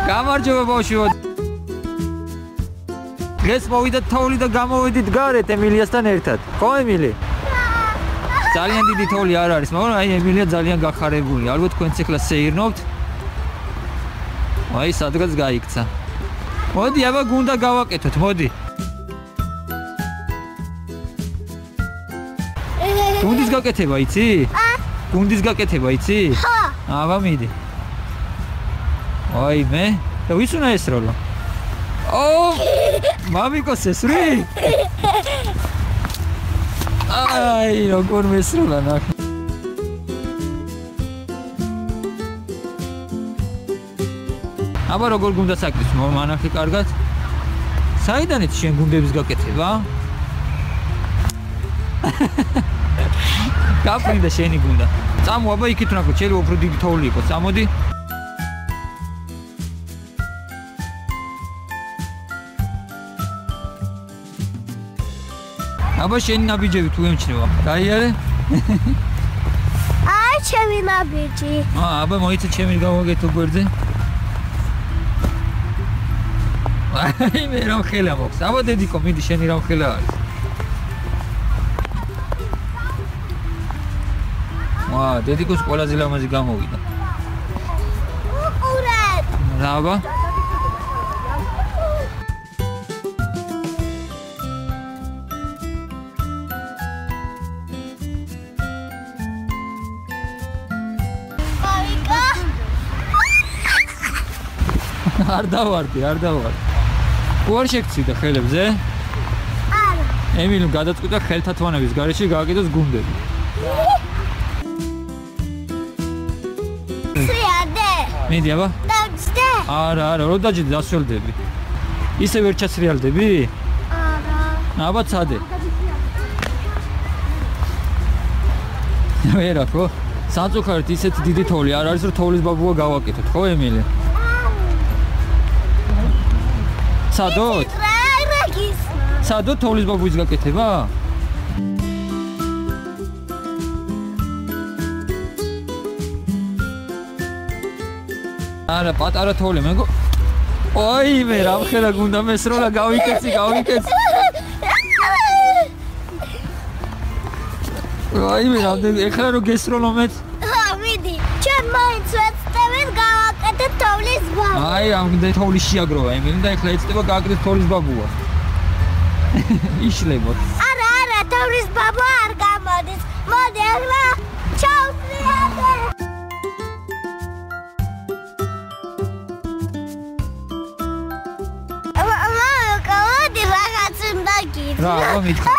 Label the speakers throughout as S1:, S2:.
S1: გამარჯობა ბავშვო. დღეს მოვიდა თოვლი და გამოვედით გარეთ ემილიასთან ერთად. ხო ემილი? ძალიან დიდი თოვლი არ არის, მაგრამ აი ემილია ძალიან გახარებულია. ალბათ თქვენც ახლა შეირნობთ. აი სადღაც გაიქცა. მოდი აბა გუნდა გავაკეთოთ, მოდი. გუნდის გაკეთება იცი? გუნდის გაკეთება იცი? ხო. აბა მიდი. აი მე და ვის უნდა ესროლო? მამიკოს ესრი? აი როგორ მესროლა ნახე. აბა როგორ გუნდა საკითხს მომანახე კარგად? საიდან იცი შენ გუნდების გაკეთება? გაფრინდა შენი გუნდა. წამო აბა იქით უნდა გქო, შეიძლება უფრო დიდი თოვლი იყოს. წამოდი. აბა შენი ნაბიჯები თუ ემჩნევა. გაიარე?
S2: აი ჩემი ნაბიჯი.
S1: აბა მოიცე ჩემი გავაგეთო გვერდზე. აი მე რა ხელა მოქვს. აბა დედიკო მიდი შენი რა ხელა არის. დედიკოს ყველაზე ლამაზი გამოვიდა.
S2: უყურეთ.
S1: რა აბა? არ დავარდი. ხო არ შეგციდა ხელებზე?
S2: არა.
S1: ემილიმ გადაწყვიტა ხელთათვანების გარეშე გააკეთოს გუნდები.
S2: სრიადე.
S1: მიდი აბა.
S2: დაჯდე.
S1: არა, რო დაჯდე დასველდები. ისე ვერ ჩაცრიალდები?
S2: არა.
S1: აბა ცადე. ვერა ხო? საწუხარით ისეთი დიდი თოვლი არ არის, რომ თოვლის ბაბუა გავაკეთოთ, ხო ემილი? სადოთ? სადოთ თოვლის ბაბუის გაკეთება? არა, პატარა თოვლი მეგო. ოი მე რა ხერა გუნდა მესროლა გავიკეცი. ოი მე რამდენი ეხლა რო გესროლო მეც?
S2: მიდი. ჩვენ მაინც ვეცდებით გავაკეთეთ თოვლის ბაბუა.
S1: აი ამ თოვლის შეაგროვა ემილი და ეხლა ეცდება გააკეთოს თოვლის ბაბუა. იშლებოთ.
S2: არა, თოვლის ბაბუა არ გამოდის. მოდი ახლა ჩავსრიადე. მოდი რაღაც უნდა გითხრა.
S1: რა მითხრა?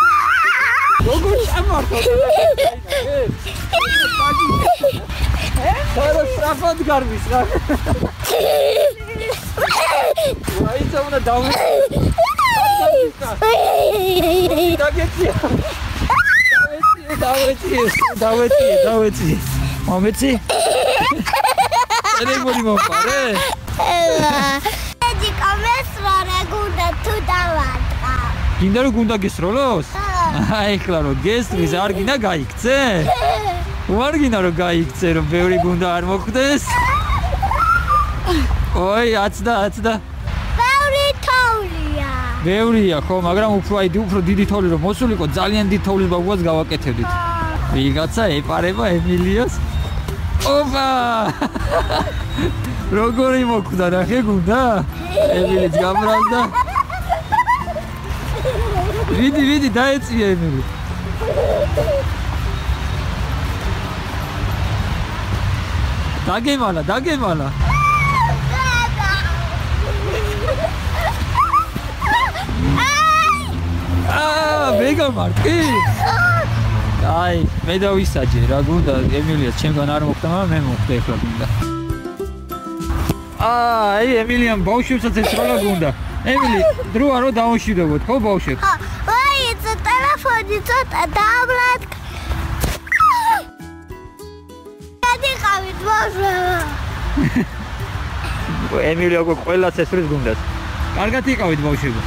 S1: როგორ შემართო? Τώρα στραφად გარბის რა. აიცა უნდა დავეცი. მომეცი? ტელეფონი მომყარე?
S2: ეჯი კომესროლე გუნდა თუ დავატყა.
S1: გინდა რომ გუნდა გესროლოს? აი ხლა რომ გესრის არ გინდა გაიქცე? არ გინდა რომ გაიქცე რომ ბევრი გუნდა არ მოხდეს? ოი აცდა.
S2: ბევრი თოვლია.
S1: ბევრია ხო, მაგრამ უფრო დიდი თოვლი რომ მოსულიყო, ძალიან დიდი თოვლის ბაბუას გავაკეთებდით. ვიღაცა ეპარება ემილიას. ოპა! როგორი მოკვდა ნახე გუნდა? ემილიც გამრავლდა. ვიდი დაეწია ემილი. დაგემალა. მეგამარტი? აი, მე დავისაჯე რა გუნდა ემილიას ჩემგან არ მოხდა, მაგრამ მე მოხდა ეხლა გუნდა. აი, ემილიამ ბავშვებსაც ესროლა გუნდა. ემილი, დროა რო დავუშვებოთ, ხო ბავშვებს?
S2: აი, ეს ტელეფონი ცოტა დაავლად. გადიყავით ბავშვებო.
S1: ემილი როგორ ყველას ესრის გუნდას. კარგად იყავით ბავშვებო.